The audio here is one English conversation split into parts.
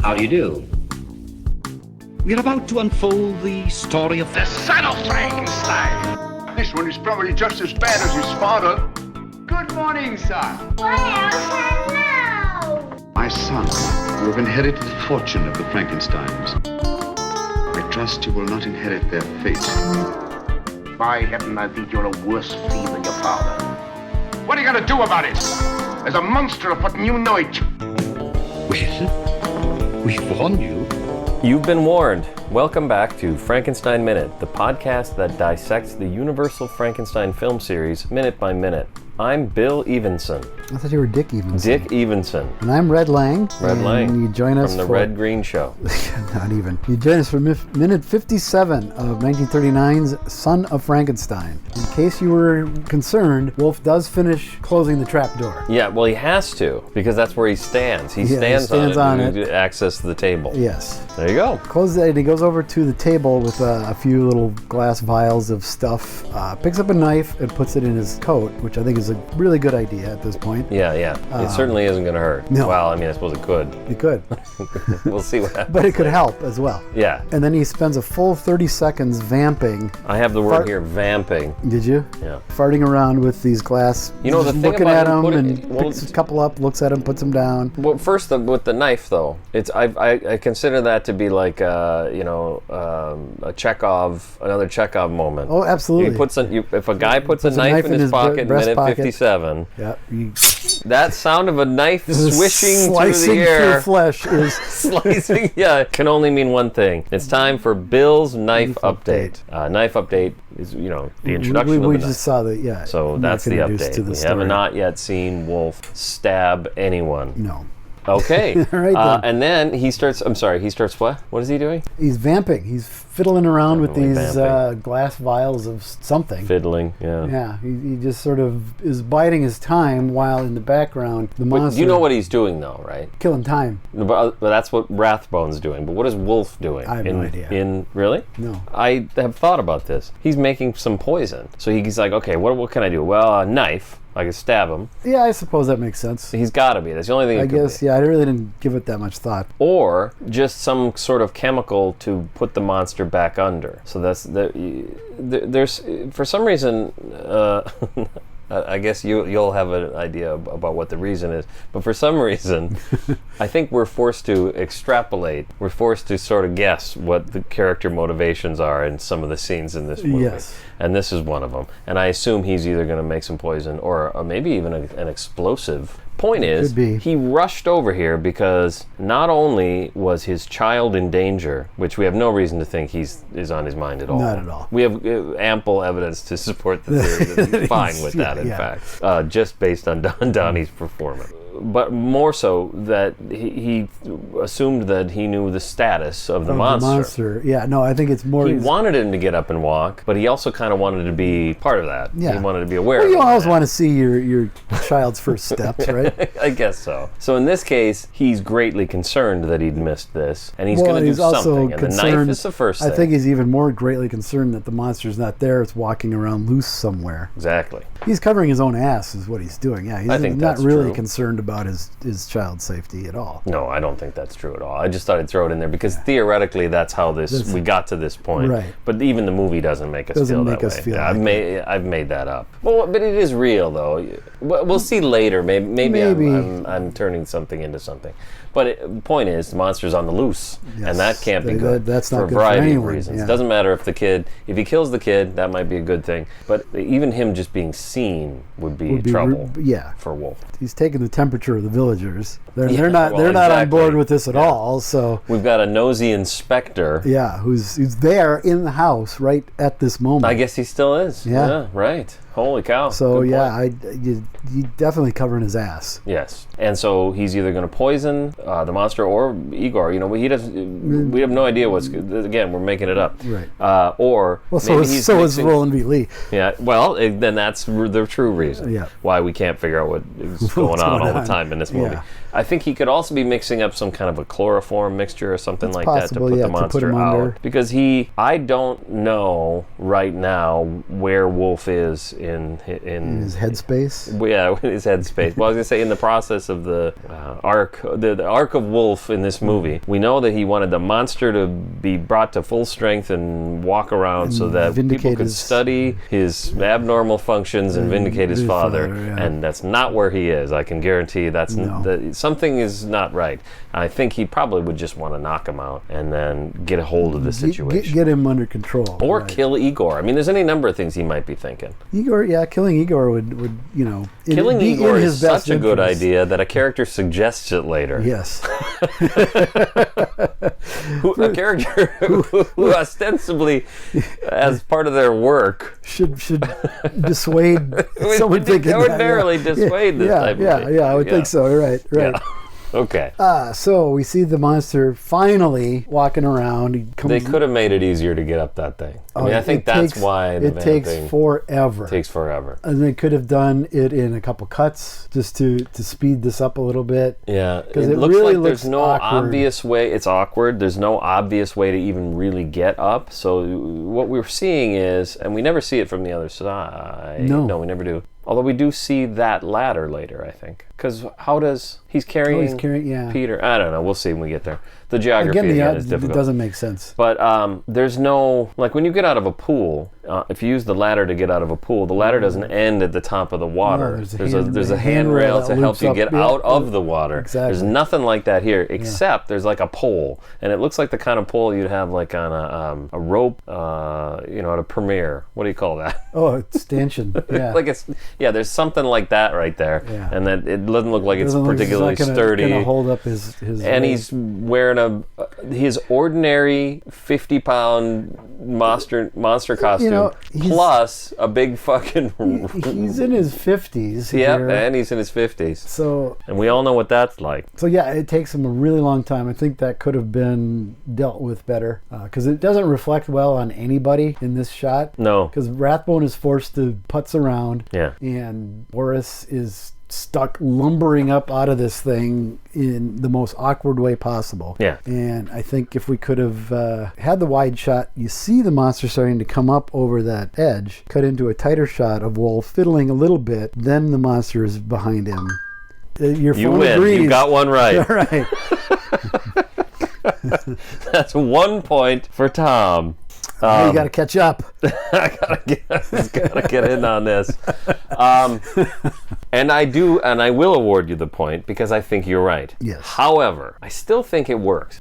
How do you do? We're about to unfold the story of The Son of Frankenstein. This one is probably just as bad as his father. Good morning, son. What else? Hello. My son, you have inherited the fortune of the Frankensteins. I trust you will not inherit their fate. By heaven, I think you're a worse fiend than your father. What are you gonna do about it? There's a monster afoot and you know it. Well, we've warned you. You've been warned. Welcome back to Frankenstein Minute, the podcast that dissects the Universal Frankenstein film series minute by minute. I'm Bill Evenson. I thought you were Dick Evenson. Dick Evenson. And I'm Red Lang. Red Lang. You join us from the for Red Green Show. Not even. You join us for minute 57 of 1939's Son of Frankenstein. In case you were concerned, Wolf does finish closing the trap door. Yeah, well, he has to, because that's where he stands. He stands on it to access the table. Yes. There you go. Closes it, and he goes over to the table with a few little glass vials of stuff, picks up a knife and puts it in his coat, which I think is a really good idea at this point. Yeah. It certainly isn't going to hurt. No. Well, I mean, I suppose it could. It could. We'll see what happens. But it could help as well. Yeah. And then he spends a full 30 seconds vamping. I have the word here, vamping. Did you? Yeah. Farting around with these glass. You know, the just thing looking about at him them and picks a couple up, looks at them, puts them down. Well, first with the knife though, I consider that to be like a another Chekhov moment. Oh, absolutely. If a guy puts a knife in his pocket in minute 57, yeah, that sound of a knife swishing slicing through the air, through flesh is slicing. Yeah, can only mean one thing. It's time for Bill's knife update. Knife update is the introduction of the we knife. just saw that. Yeah. So that's the update. We have not yet seen Wolf stab anyone. No. Okay. All right, and then he starts what? What is he doing? He's vamping. He's fiddling around with these vamping. glass vials of something. Fiddling, yeah. Yeah, he just sort of is biding his time while in the background the monster... But you know what he's doing though, right? Killing time. No, but that's what Rathbone's doing. But what is Wolf doing? I have no idea. Really? No. I have thought about this. He's making some poison. So he's like, okay, what can I do? Well, a knife. I could stab him. Yeah, I suppose that makes sense. He's got to be. That's the only thing. I guess. Yeah, I really didn't give it that much thought. Or just some sort of chemical to put the monster back under. So there's for some reason. I guess you'll have an idea about what the reason is, but for some reason, I think we're forced to extrapolate. We're forced to sort of guess what the character motivations are in some of the scenes in this movie. Yes. And this is one of them. And I assume he's either going to make some poison or maybe even an explosive. Point is, he rushed over here because not only was his child in danger, which we have no reason to think is on his mind at all. Not at all. We have ample evidence to support the theory that he's fine with that, in fact, just based on Donnie's performance. But more so that he assumed that he knew the status of the monster. Yeah, no, I think it's more... He wanted him to get up and walk, but he also kind of wanted to be part of that. Yeah. He wanted to be aware of it. You always want to see your child's first steps, right? I guess so. So in this case, he's greatly concerned that he'd missed this, and he's going to do something. And the knife is the first thing. I think he's even more greatly concerned that the monster's not there. It's walking around loose somewhere. Exactly. He's covering his own ass is what he's doing. Yeah, I think not that's really true. Concerned about his child's safety at all. No, I don't think that's true at all. I just thought I'd throw it in there because theoretically that's how we got to this point. Right. But even the movie doesn't make us feel that way. I've made that up. Well, but it is real though. We'll see later. Maybe. I'm turning something into something. But the point is, the monster's on the loose, and that can't be good. That's not for a good variety for of reasons. Yeah. It doesn't matter if he kills the kid, that might be a good thing. But even him just being seen would be trouble. For Wolf. He's taking the temperature of the villagers. They're not on board with this at all. So we've got a nosy inspector. Yeah, who's there in the house right at this moment. I guess he still is. Yeah, right. Holy cow. So he's definitely covering his ass. Yes. And so he's either going to poison the monster or Igor. We have no idea what's... Again, we're making it up. Right. Or so is Roland V. Lee. Yeah. Well, then that's the true reason why we can't figure out what is going on all the time in this movie. I think he could also be mixing up some kind of a chloroform mixture or something like possible, that to put yeah, the to put monster him out. under. Because I don't know right now where Wolf is in his headspace. Yeah, in his headspace. Well, I was gonna say in the process of the arc, the arc of Wolf in this movie. We know that he wanted the monster to be brought to full strength and walk around so that people could study his abnormal functions and vindicate his father. Yeah. And that's not where he is. I can guarantee that's something is not right. I think he probably would just want to knock him out and then get a hold of the situation. Get him under control. Or kill Igor. I mean, there's any number of things he might be thinking. Igor, yeah, killing Igor would killing be Igor in is his best such a good interest. idea that a character suggests it later. Yes. A character who ostensibly, as part of their work, should dissuade someone thinking ordinarily dissuade this type of thing. Yeah, I would think so. Right. Yeah. Okay. So we see the monster finally walking around. They could have made it easier to get up that thing. I mean, I think that's why the it takes forever. It takes forever. And they could have done it in a couple cuts just to speed this up a little bit. Yeah, because it looks really like there's no awkward. obvious way. It's awkward. There's no obvious way to even really get up. So what we're seeing is, and we never see it from the other side. No, we never do. Although we do see that ladder later, I think. Because he's carrying Peter? I don't know. We'll see when we get there. The geography again is difficult. It doesn't make sense. But there's no, like when you get out of a pool, if you use the ladder to get out of a pool, the ladder doesn't end at the top of the water. No, there's a handrail to help you get out of the water. Exactly. There's nothing like that here, except there's like a pole. And it looks like the kind of pole you'd have like on a rope, at a premiere. What do you call that? Oh, it's stanchion. Yeah. There's something like that right there. Yeah. And that it doesn't look like it's particularly sturdy. It's not gonna hold up his and weight. he's wearing his ordinary 50-pound monster costume plus a big fucking. He's in his 50s. Yep, and he's in his 50s. And we all know what that's like. So yeah, it takes him a really long time. I think that could have been dealt with better because it doesn't reflect well on anybody in this shot. No, because Rathbone is forced to putz around. Yeah, and Boris is stuck lumbering up out of this thing in the most awkward way possible. Yeah. And I think if we could have had the wide shot, you see the monster starting to come up over that edge, cut into a tighter shot of Wolf fiddling a little bit, then the monster is behind him. Your phone you win. agrees. You got one right. All right. That's 1 point for Thom. You got to catch up. I gotta get in on this. And I will award you the point because I think you're right. Yes. However, I still think it works.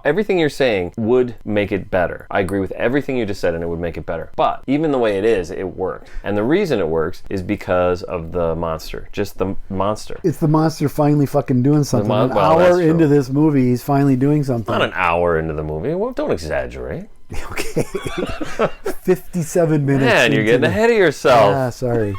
Everything you're saying would make it better. I agree with everything you just said, and it would make it better. But even the way it is, it worked. And the reason it works is because of the monster. Just the monster. It's the monster finally fucking doing something. An hour into this movie, he's finally doing something. Not an hour into the movie. Well, don't exaggerate. Okay. 57 minutes. Man, you're getting ahead of yourself. Yeah, sorry.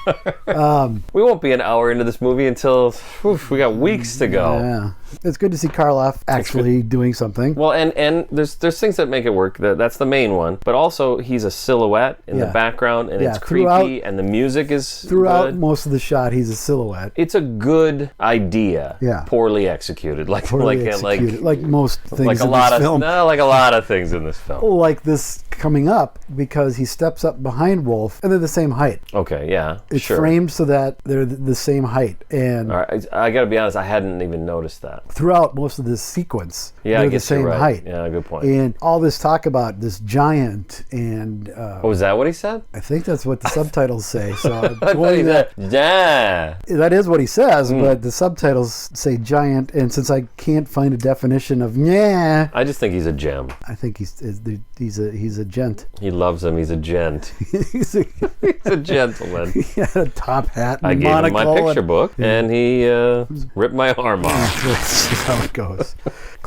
We won't be an hour into this movie until we got weeks to go. Yeah. It's good to see Karloff actually doing something. Well, and there's things that make it work. That's the main one. But also, he's a silhouette in the background, and it's creepy, and the music is throughout good. Most of the shot, he's a silhouette. It's a good idea. Yeah. Poorly executed, like most things like in this film. Like a lot of things in this film. Like this coming up because he steps up behind Wolf, and they're the same height. Okay, yeah, it's framed so that they're the same height. And all right, I got to be honest, I hadn't even noticed that. Throughout most of this sequence, yeah, they're the same height. Yeah, good point. And all this talk about this giant and is that what he said? I think that's what the subtitles say. So yeah, that is what he says, but the subtitles say giant, and since I can't find a definition of I just think he's a gem. I think he's a gent. He loves him. He's a gent. He's a gentleman. He had a top hat and I gave him my picture book, and he ripped my arm off. That's just how it goes.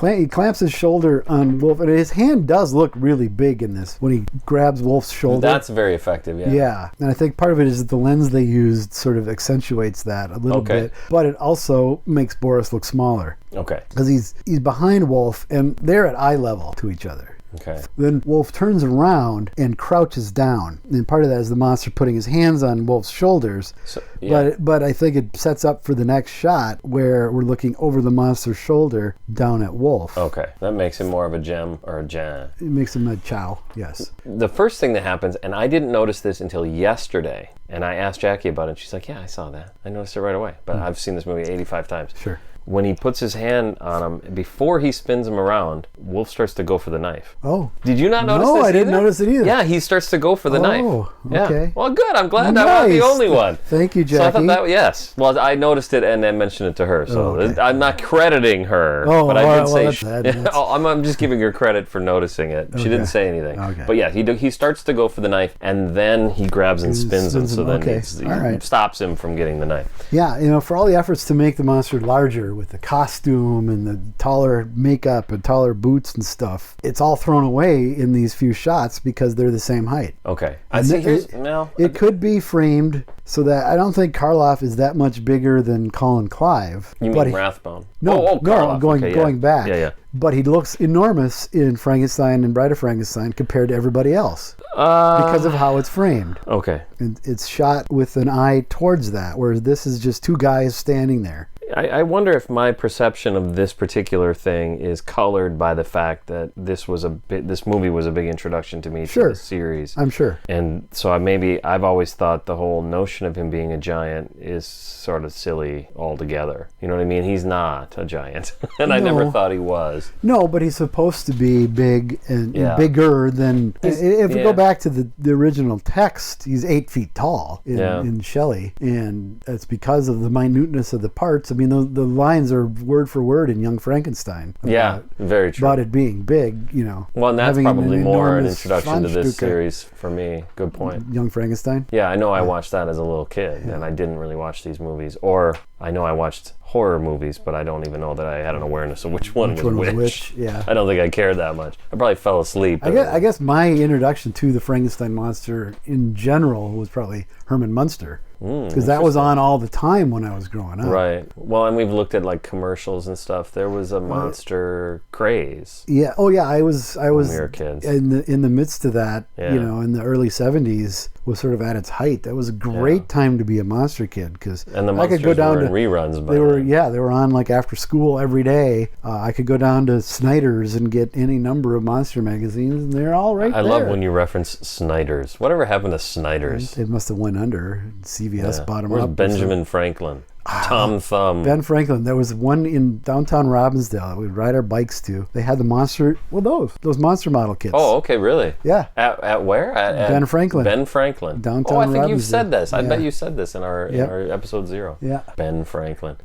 He clamps his shoulder on Wolf, and his hand does look really big in this when he grabs Wolf's shoulder. That's very effective, yeah. Yeah, and I think part of it is that the lens they used sort of accentuates that a little bit, but it also makes Boris look smaller. Okay. Because he's behind Wolf, and they're at eye level to each other. Okay. Then Wolf turns around and crouches down. And part of that is the monster putting his hands on Wolf's shoulders. So, yeah. But I think it sets up for the next shot where we're looking over the monster's shoulder down at Wolf. Okay. That makes him more of a gem or a Jan. It makes him a chow, yes. The first thing that happens, and I didn't notice this until yesterday, and I asked Jackie about it, and she's like, yeah, I saw that. I noticed it right away. But I've seen this movie 85 times. Sure. When he puts his hand on him, before he spins him around, Wolf starts to go for the knife. Oh. Did you not notice this No, I didn't either? notice it either. Yeah, he starts to go for the knife. Oh, Yeah. okay. Well, good. I'm glad I'm not the Nice. only one. Thank you, Jackie. So I thought that, yes. Well, I noticed it and then mentioned it to her. So Oh, okay. I'm not crediting her, Oh, but I well, did well, say that's- I'm just giving her credit for noticing it. She didn't say anything. Okay. But yeah, he starts to go for the knife and then he grabs and spins him. spins So him, then okay. he All right. stops him from getting the knife. Yeah, for all the efforts to make the monster larger with the costume and the taller makeup and taller boots and stuff, it's all thrown away in these few shots because they're the same height. Okay. I And see. it- It could be framed so that I don't think Karloff is that much bigger than Colin Clive. You but mean he- Rathbone? No, Karloff. going Okay, yeah. going back. Yeah. But he looks enormous in Frankenstein and Bride of Frankenstein compared to everybody else because of how it's framed. Okay. It's shot with an eye towards that, whereas this is just two guys standing there. I wonder if my perception of this particular thing is colored by the fact that this movie was a big introduction to me to the series. I'm sure. And so I've always thought the whole notion of him being a giant is sort of silly altogether. You know what I mean? He's not a giant. And I never No. thought he was. No, but he's supposed to be big and Yeah. bigger than. If we yeah. go back to the original text, he's 8 feet tall in Shelley, and it's because of the minuteness of the parts. I mean, the lines are word for word in Young Frankenstein. Yeah, very true. About it being big, Well, and that's having probably more an enormous introduction to this Schwanzstücke. series for me. Good point. Young Frankenstein. Yeah, I know I watched that as a little kid, and I didn't really watch these movies. Or I know I watched horror movies, but I don't even know that I had an awareness of which one was which. Yeah. I don't think I cared that much. I probably fell asleep. I guess my introduction to the Frankenstein monster in general was probably Herman Munster. Because that was on all the time when I was growing up. Right. Well, and we've looked at like commercials and stuff. There was a monster craze. Yeah. Oh, yeah. I was we were kids. in the midst of that. Yeah. In the early '70s was sort of at its height. That was a great time to be a monster kid because And the I monsters could go down were to in reruns. By they were then. they were on like after school every day. I could go down to Snyder's and get any number of monster magazines, and they're all right I there. love when you reference Snyder's. Whatever happened to Snyder's? It must have went under. CVS bought them Where's up. Benjamin Franklin? Tom Thumb. Ben Franklin. There was one in downtown Robbinsdale that we'd ride our bikes to. They had the monster. Well, those monster model kits. Oh, okay, really? Yeah. At where? At Ben Franklin. Ben Franklin. Downtown Oh, I think you've Robbinsdale. said this. I Yeah. bet you said this in our episode 0. Yeah. Ben Franklin.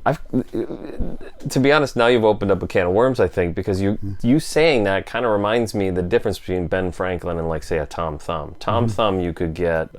To be honest, now you've opened up a can of worms, I think, because you saying that kind of reminds me the difference between Ben Franklin and, like, say, a Tom Thumb. Tom Thumb, you could get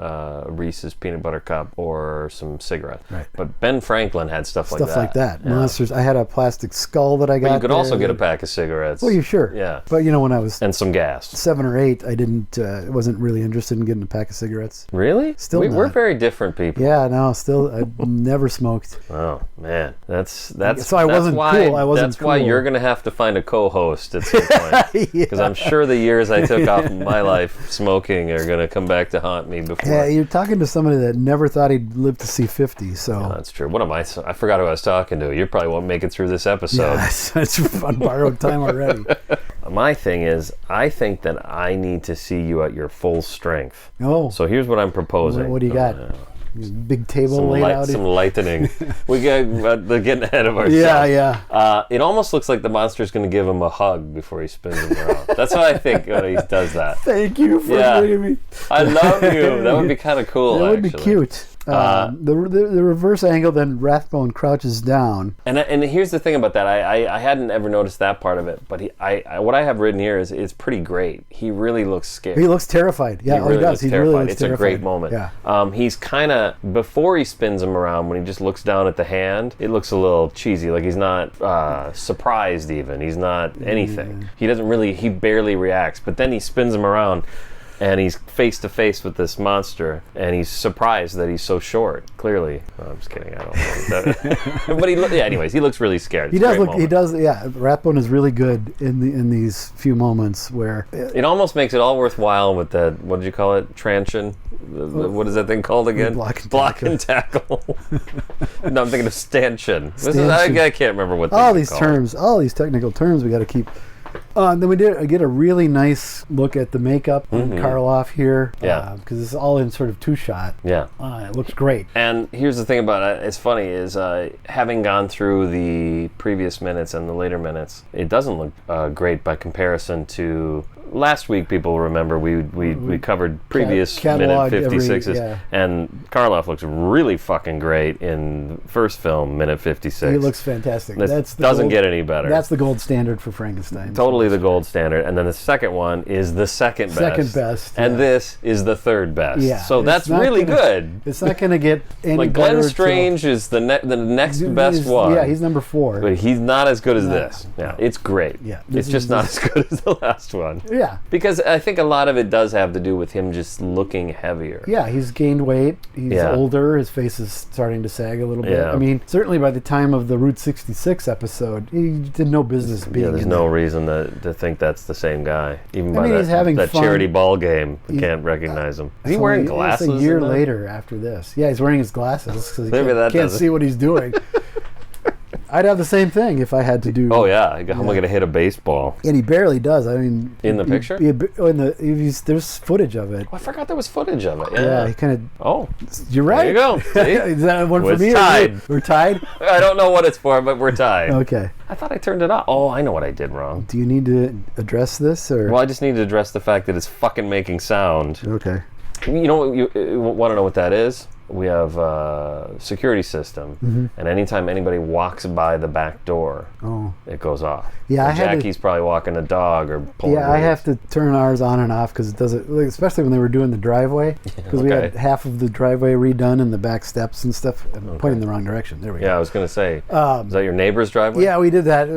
Reese's peanut butter cup or some cigarettes. Right. But Ben Franklin had stuff like that. Yeah. Monsters. I had a plastic skull that I got. But you could there. also get a pack of cigarettes. Well, you sure? Yeah. But when I was And some gas. 7 or 8, I wasn't really interested in getting a pack of cigarettes. Really? Still We're not. very different people. Yeah, no, still, I never smoked. Oh man, that's So I wasn't why, cool. I wasn't That's why cool. you're gonna have to find a co-host at some point, because I'm sure the years I took off my life smoking are gonna come back to haunt me before. Yeah, you're talking to somebody that never thought he'd live to see 50. So Oh, that's true. What am I? I forgot who I was talking to. You probably won't make it through this episode. yeah, it's on borrowed time already. My thing is, I think that I need to see you at your full strength. Oh, So here's what I'm proposing. what do you got? Big table laid out. Some lightening. They're getting ahead of ourselves. Yeah. It almost looks like the monster's going to give him a hug before he spins him around. That's what I think when he does that. Thank you for bringing me. I love you. That would be kind of cool. That would be actually. cute. The reverse angle, then Rathbone crouches down. And here's the thing about that. I hadn't ever noticed that part of it, but what I have written here is pretty great. He really looks scared. He looks terrified. Yeah, He really he does. looks He terrified. really looks It's terrified. a great moment. Yeah. He's kind of, before he spins him around, when he just looks down at the hand, it looks a little cheesy. Like he's not surprised even. He's not anything. He barely reacts. But then he spins him around. and he's face to face with this monster, and he's surprised that he's so short. Clearly, no, I'm just kidding. I don't know. But anyways, he looks really scared. He does look. He does. Yeah, Rathbone is really good in these few moments where it almost makes it all worthwhile with that. What did you call it? Transition. What is that thing called again? Block and tackle. No, I'm thinking of stanchion. I can't remember what all these terms, all these technical terms we got to keep. Then we get a really nice look at the makeup on Karloff here. Yeah. Because it's all in sort of two-shot. Yeah. It looks great. And here's the thing about it. It's funny is having gone through the previous minutes and the later minutes, it doesn't look great by comparison to last week. People remember we covered previous minute 56s, and Karloff looks really fucking great in first film, minute 56. He looks fantastic. Doesn't get any better. That's the gold standard for Frankenstein. Totally the gold standard. And then the second one is the second best. Second best. And this is the third best. Yeah. So that's really good. It's not going to get any like better. Glenn Strange is the next best one. Yeah, he's number 4. But he's not as good as this. Yeah, it's great. Yeah, it's just not as good as the last one. Yeah. Because I think a lot of it does have to do with him just looking heavier. Yeah, he's gained weight. He's older. His face is starting to sag a little bit. Yeah. I mean, certainly by the time of the Route 66 episode, he did no business being there's in no there. reason to think that's the same guy. Even by he's having that fun. charity ball game, you can't recognize him. Is he wearing glasses? It's a year later after this. Yeah, he's wearing his glasses because he can't see what he's doing. I'd have the same thing if I had to do. Oh yeah, how am I going to hit a baseball? And he barely does. I mean, in the picture, there's footage of it. Oh, I forgot there was footage of it. Yeah, he kind of. Oh, you're right. There you go. See? Is that one We're for me? tied. We're tied. I don't know what it's for, but we're tied. Okay. I thought I turned it off. Oh, I know what I did wrong. Do you need to address this, or? Well, I just need to address the fact that it's fucking making sound. Okay. You know, you want to know what that is? We have a security system, and anytime anybody walks by the back door, it goes off. Yeah, Jackie's probably walking a dog or pulling. Yeah, I have to turn ours on and off because it doesn't. Like, especially when they were doing the driveway, because we had half of the driveway redone and the back steps and stuff. I'm pointing in the wrong direction. There we go. Yeah, I was going to say, is that your neighbor's driveway? Yeah, we did that.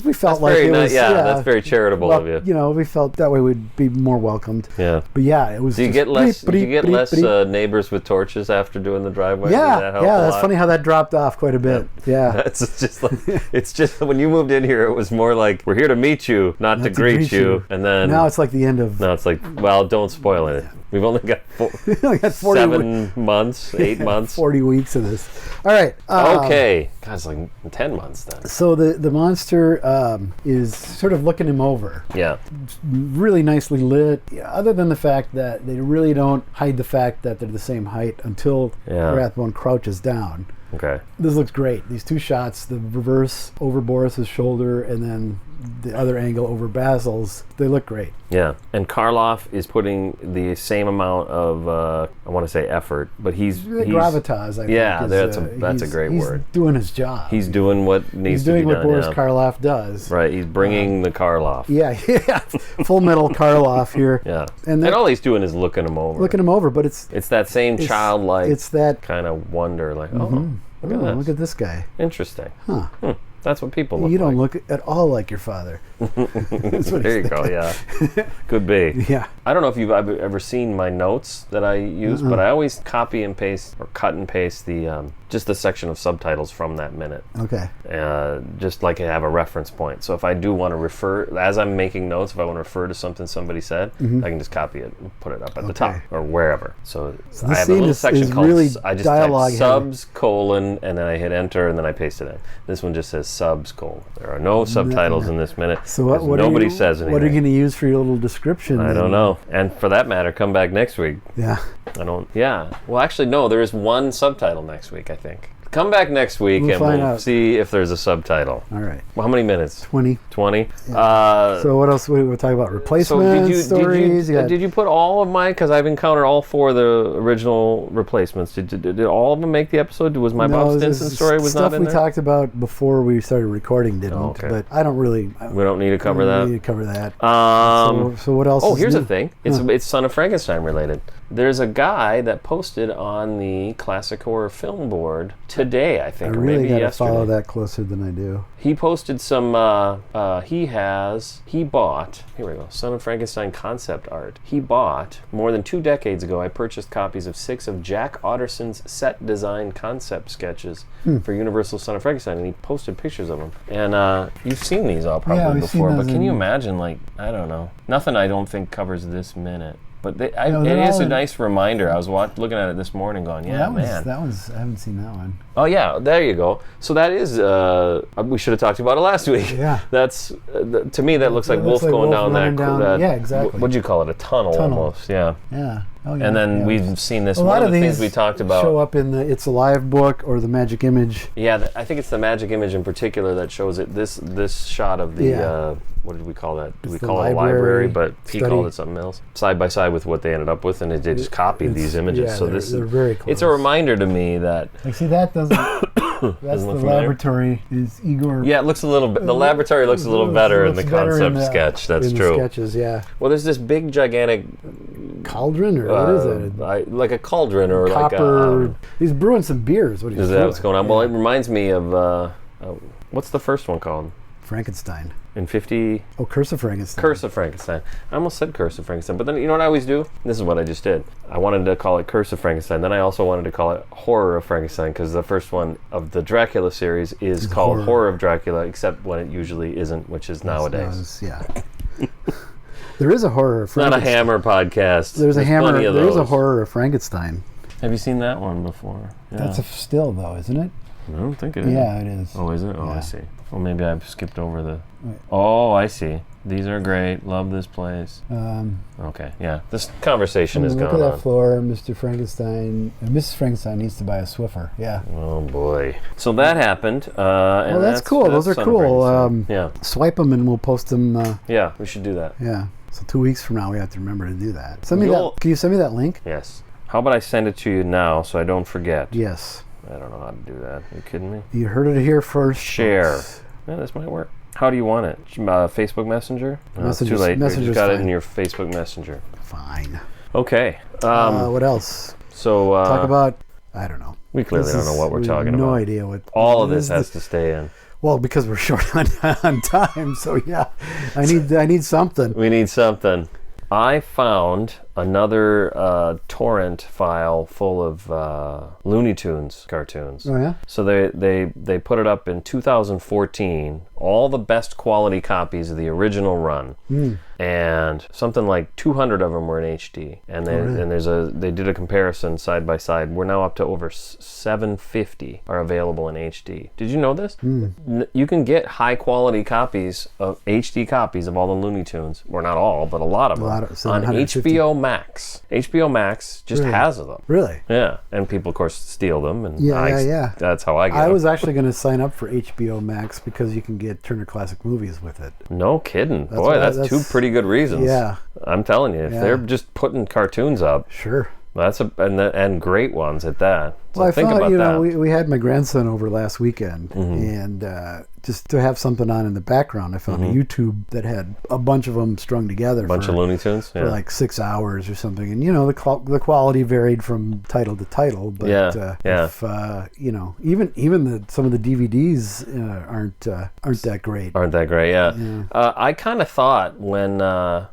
We felt like it was. Yeah, that's very charitable of you. You know, we felt that way we'd be more welcomed. Yeah, but yeah, it was. Do you get less? Neighbors with torches after doing the driveway? Yeah, that's funny how that dropped off quite a bit. Yeah. It's just when you moved in here, it was more like we're here to meet you, not to greet you. And then now it's like the end of. Now it's like, well, don't spoil it. We've only got 7 months, 8 months, 40 weeks of this. All right. Okay. God, it's like 10 months then. So the monster is sort of looking him over. Yeah. Really nicely lit. Other than the fact that they really don't hide the fact that they're the same height until Rathbone crouches down. Okay. This looks great. These two shots, the reverse over Boris's shoulder and then the other angle over Basil's, they look great. Yeah, and Karloff is putting the same amount of, I want to say effort, but he's gravitas, I think. Yeah, that's a great word. He's doing his job. He's doing what needs to be done. He's doing what Boris Karloff does. Right, he's bringing the Karloff. Yeah, Full Metal Karloff here. Yeah, and all he's doing is looking him over. But it's that same childlike. It's that kind of wonder, like, look at this guy. Interesting. Huh. That's what people look like. You don't look at all like your father. There you go, yeah. Could be. Yeah. I don't know if you've ever seen my notes that I use, but I always copy and paste or cut and paste the just the section of subtitles from that minute. Okay. Just like I have a reference point. So if I do want to refer, as I'm making notes, if I want to refer to something somebody said, I can just copy it and put it up at the top or wherever. So I have a little section called, I just type subs, colon, and then I hit enter, and then I paste it in. This one just says subs, colon. There are no subtitles in this minute. So what nobody says anything. What are you going to use for your little description? I don't know. And for that matter, come back next week. Yeah. Well, actually, no, there is one subtitle next week, I think. Come back next week and we'll see if there's a subtitle. All right. Well, how many minutes? 20. 20? Yeah. So what else? We're talking about replacements, stories. Did you put all of mine? Because I've encountered all 4 of the original replacements. Did all of them make the episode? Was my Bob Stinson story not in there? Stuff we talked about before we started recording didn't. Oh, okay. But I don't really. We don't need to cover that? We need to cover that. So what else? Oh, here's the thing. It's Son of Frankenstein related. There's a guy that posted on the Classic Horror Film Board today, I I think, or really maybe got to yesterday. follow that closer than I do. He posted some, he bought, here we go, Son of Frankenstein concept art. He bought, more than 2 decades ago, I purchased copies of 6 of Jack Otterson's set design concept sketches for Universal Son of Frankenstein, and he posted pictures of them. And you've seen these all probably we've seen before, but those can you in- imagine, like, I don't know. Nothing I don't think covers this minute. But No, it they're is all a in- nice reminder. I was looking at it this morning going, yeah, man. That was, I haven't seen that one. Oh yeah, there you go. So that is, we should have talked about it last week. Yeah. That's, to me that looks like It Wolf looks like going Wolf down running that, down- that, yeah, exactly. What'd you call it? A tunnel almost, yeah. Yeah. Oh, yeah. And then yeah. we've seen this, A one lot of the these things we talked about. show up in the It's Alive book or the Magic Image. Yeah, I think it's the Magic Image in particular that shows it. This shot of the, Yeah. what did we call that? Did we It's the call it a library? library But he study. called it something else. Side by side with what they ended up with, and they just copied these images. Yeah, So they're very close. it's a reminder to me that, Like, see, that doesn't. That's Doesn't the look familiar? laboratory. Is Igor? yeah, it looks a little bit, the laboratory looks a little better in the looks better concept in the- sketch. That's in true. The sketches, yeah. Well, there's this big, gigantic, Cauldron or what is it? like a cauldron or Copper. like a. He's brewing some beers. What Is that what's going on? Well, it reminds me of what's the first one called? Frankenstein. In 50. Oh, Curse of Frankenstein. Curse of Frankenstein. I almost said Curse of Frankenstein, but then you know what I always do? This is what I just did. I wanted to call it Curse of Frankenstein. Then I also wanted to call it Horror of Frankenstein because the first one of the Dracula series is called Horror of Dracula, except when it usually isn't, which is nowadays. Yeah. There is a horror of It's not a Frankenstein. Hammer podcast. There's a hammer. plenty of There is a those. horror of Frankenstein. Have you seen that one before? Yeah. That's a still though, isn't it? I don't think it is. Yeah, it is. Oh, is it? Oh, I Yeah. see. Well, maybe I've skipped over the. Right. Oh, I see. These are great. Love this place. Okay, yeah. This conversation is Look going at that on. floor, Mr. Frankenstein. Mrs. Frankenstein needs to buy a Swiffer. Yeah. Oh boy. So that happened. Well, that's cool. Those are Son of cool. Frankenstein. Yeah, Swipe them and we'll post them. yeah. We should do that. Yeah. So 2 weeks from now, we have to remember to do that. Send me You'll- that. Can you send me that link? Yes. How about I send it to you now so I don't forget? Yes. I don't know how to do that. Are you kidding me? You heard it here first. Share. folks. Yeah, this might work. How do you want it? Facebook Messenger? No, it's too Messages- late. You Messenger's just got it fine. in your Facebook Messenger. Fine. Okay. What else? So Talk about. I don't know. we clearly This don't know is- what we're we talking have no about. idea what. All of this is has to stay in. Well, because we're short on time, so yeah, I need something. We need something. I found another torrent file full of Looney Tunes cartoons. Oh yeah. So they put it up in 2014, all the best quality copies of the original run, and something like 200 of them were in HD. And they did a comparison side by side. We're now up to over 750 are available in HD. Did you know this? You can get high quality copies of HD copies of all the Looney Tunes, or not all, but a lot of them, on 750. HBO Max. HBO Max just Really? has them. Really? Yeah, and people, of course, steal them, and Yeah. that's how I get I them. was actually going to sign up for HBO Max because you can get Turner Classic Movies with it. No kidding. That's Boy, what- that's two that's- pretty good reasons. Yeah. I'm telling you, if Yeah. they're just putting cartoons up, Sure. that's and great ones at that. So Well, I think found, about that. we had my grandson over last weekend, Mm-hmm. and just to have something on in the background, I found Mm-hmm. a YouTube that had a bunch of them strung together. Bunch for, of Looney Tunes. for Yeah. like 6 hours or something, and the quality varied from title to title. But Yeah, yeah. if, even some of the DVDs aren't that great. Aren't that great? Yeah. Yeah. I kind of thought when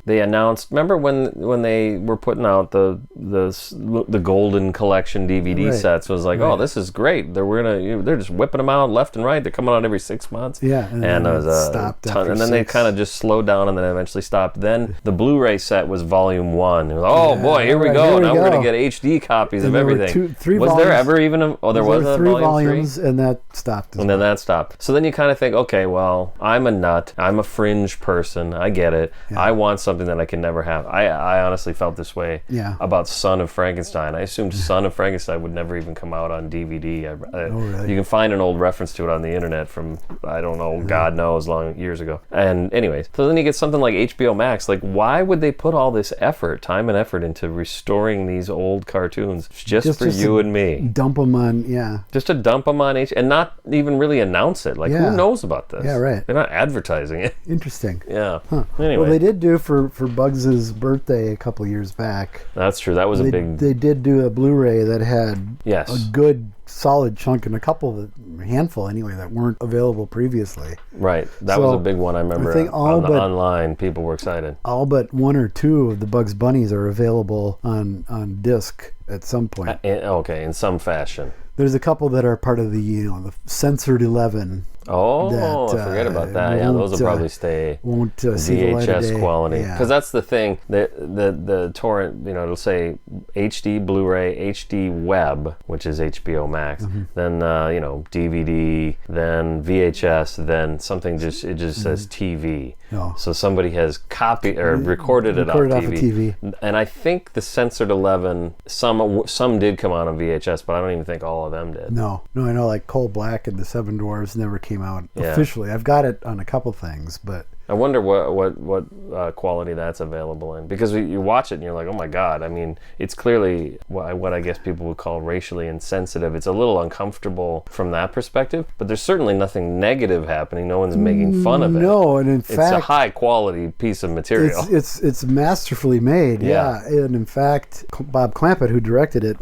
they announced. Remember when they were putting out the Golden Collection DVD Right. sets? Was like, oh, this is great. They're just whipping them out left and right. They're coming out every 6 months. Yeah, and then it was it a stopped ton, after and then they 6. kind of just slowed down and then eventually stopped. Then the Blu-ray set was Volume 1. It was, oh Yeah, boy, here we right, go. here we Now we're gonna go. get HD copies And of there were everything. 3 was volumes. there ever even a? Oh, there was were a 3 volume 3? volumes, and that stopped. as And then well. that stopped. So then you kind of think, okay, well, I'm a nut. I'm a fringe person. I get it. Yeah. I want something that I can never have. I honestly felt this way Yeah. about Son of Frankenstein. I assumed Son of Frankenstein would never even come out on DVD. really? You can find an old reference to it on the internet from, I don't know, God knows, years ago. And anyways, so then you get something like HBO Max. Like, why would they put all this time and effort into restoring these old cartoons just for you to and me? dump them on. Yeah. Just to dump them on and not even really announce it. Like, Yeah. who knows about this? Yeah, right. They're not advertising it. Interesting. Yeah. Huh. Anyway, Well, they did do for Bugs' birthday a couple years back. that's true. That was a big. They did do a Blu-ray that had Yes. a good solid chunk and a handful anyway that weren't available previously. Right. That So, was a big one. I remember I think online. People were excited. All but 1 or 2 of the Bugs Bunnies are available on disc at some point. In some fashion. There's a couple that are part of the censored 11. Oh, I forget about that. Yeah, those will probably stay won't see the light of VHS day. quality. Yeah. Because that's the thing. The torrent, it'll say HD Blu-ray, HD Web, which is HBO Max, Mm-hmm. then DVD, then VHS, then something it just says TV. Oh. So somebody has copied or recorded it off Recorded off of TV. And I think the censored 11, some did come out on VHS, but I don't even think all of them did. No, I know like Coal Black and the Seven Dwarfs never came out Yeah. officially. I've got it on a couple things, but I wonder what quality that's available in, because you watch it and you're like, oh my god. I mean, it's clearly what I guess people would call racially insensitive. It's a little uncomfortable from that perspective, but there's certainly nothing negative happening. No one's making fun of it. No, and in it's fact, a high quality piece of material. It's masterfully made. Yeah. And in fact, Bob Clampett, who directed it,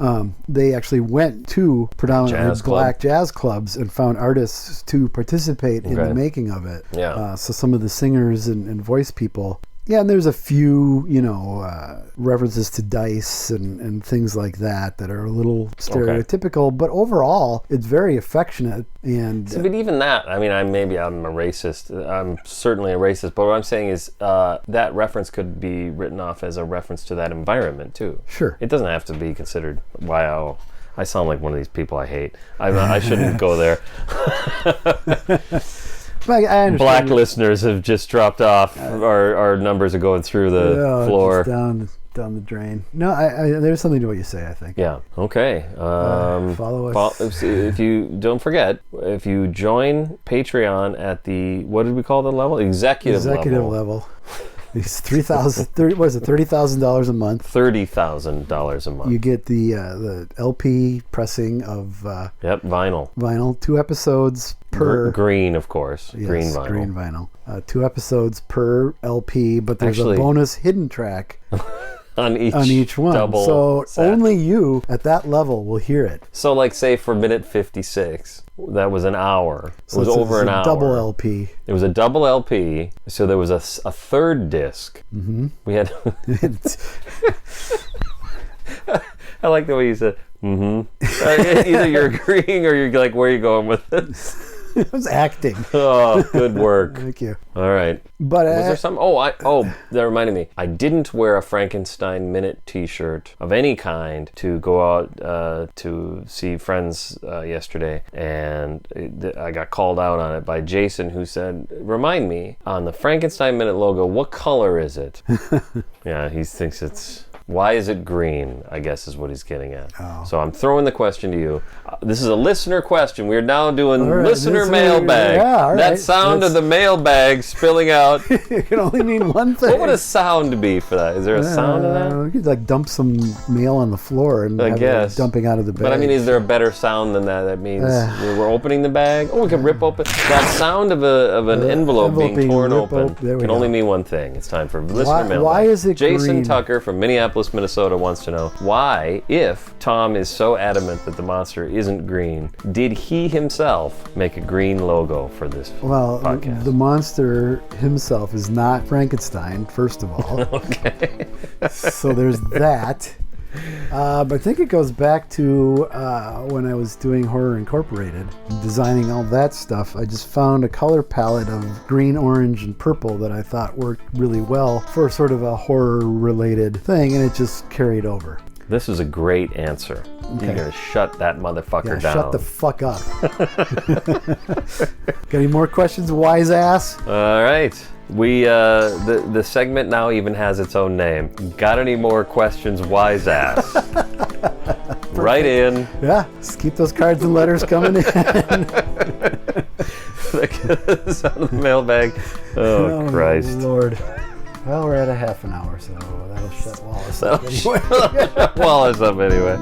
they actually went to predominantly black jazz clubs and found artists to participate in the making of it. Yeah. So some of the singers and voice people. Yeah, and there's a few, references to dice and things like that are a little stereotypical, but overall, it's very affectionate. And But even that, I mean, I'm a racist. I'm certainly a racist, but what I'm saying is that reference could be written off as a reference to that environment, too. Sure. It doesn't have to be considered, wow, I sound like one of these people I hate. I shouldn't go there. I understand. Black listeners have just dropped off. Our numbers are going through the floor. Just down the drain. No, there's something to what you say, I think. Yeah. Okay. Follow us. If you don't forget, if you join Patreon at the, what did we call the level? Executive level. It's $30,000 a month. $30,000 a month. You get the LP pressing of vinyl. 2 episodes per green, of course. Yes, green vinyl. Green vinyl. 2 episodes per LP, but there's a bonus hidden track on each one. Double so set. only you at that level will hear it. So, like, say for minute 56, that was an hour. So it was over an hour. Double LP. It was a double LP. So there was a third disc. Mm-hmm. We had. I like the way you said, mm-hmm. Either you're agreeing or you're like, where are you going with this? I was acting. Oh, good work. Thank you. All right. But was there some? That reminded me. I didn't wear a Frankenstein Minute T-shirt of any kind to go out to see friends yesterday, and I got called out on it by Jason, who said, "Remind me on the Frankenstein Minute logo, what color is it?" Yeah, he thinks it's. Why is it green, I guess is what he's getting at. Oh. So I'm throwing the question to you. This is a listener question. We're now doing listener mailbag. Yeah, that sound of the mailbag spilling out. It can only mean one thing. What would a sound be for that? Is there a sound in that? You could like dump some mail on the floor and have it dumping out of the bag. But I mean, is there a better sound than that? That means we're opening the bag. Oh, we can rip open. That sound of an envelope being torn open can only mean one thing. It's time for listener mailbag. Why is it Jason green? Tucker from Minneapolis, Minnesota wants to know why, if Thom is so adamant that the monster isn't green, did he himself make a green logo for this podcast? The monster himself is not Frankenstein, first of all. Okay. So there's that. But I think it goes back to when I was doing Horror Incorporated, designing all that stuff. I just found a color palette of green, orange, and purple that I thought worked really well for sort of a horror-related thing, and it just carried over. This is a great answer. Okay. You're going to shut that motherfucker down. Shut the fuck up. Got any more questions, wise ass? All right. We the segment now even has its own name. Got any more questions, wise ass? Write in. Yeah, just keep those cards and letters coming in. The sound of the mailbag. Oh, Christ. Lord. Well, we're at a half an hour, so that'll shut Wallace up anyway. Wallace up anyway.